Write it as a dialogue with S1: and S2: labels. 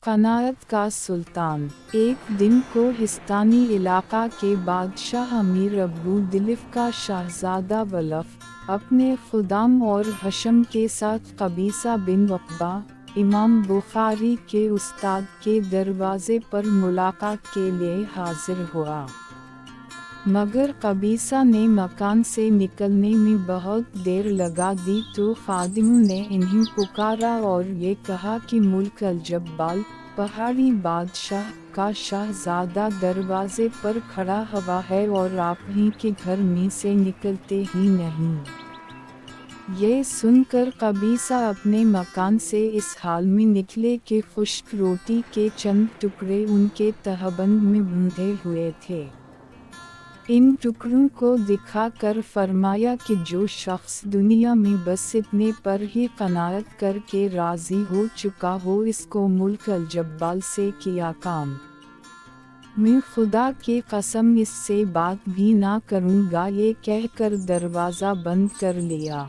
S1: قناعت کا سلطان۔ ایک دن کوہستانی علاقہ کے بادشاہ امیر ابو دلیف کا شہزادہ ولف اپنے خدام اور حشم کے ساتھ قبیصہ بن عقبہ، امام بخاری کے استاد کے دروازے پر ملاقات کے لیے حاضر ہوا، مگر قبیصہ نے مکان سے نکلنے میں بہت دیر لگا دی تو خادموں نے انہیں پکارا اور یہ کہا کہ ملک الجبال، پہاڑی بادشاہ کا شہزادہ دروازے پر کھڑا ہوا ہے اور آپ ہی کے گھر میں سے نکلتے ہی نہیں۔ یہ سن کر قبیصہ اپنے مکان سے اس حال میں نکلے کہ خشک روٹی کے چند ٹکڑے ان کے تہبند میں بندھے ہوئے تھے۔ ان ٹکڑوں کو دکھا کر فرمایا کہ جو شخص دنیا میں بس اتنے پر ہی قناعت کر کے راضی ہو چکا ہو، اس کو ملک الجبال سے کیا کام۔ میں خدا کی قسم اس سے بات بھی نہ کروں گا۔ یہ کہہ کر دروازہ بند کر لیا۔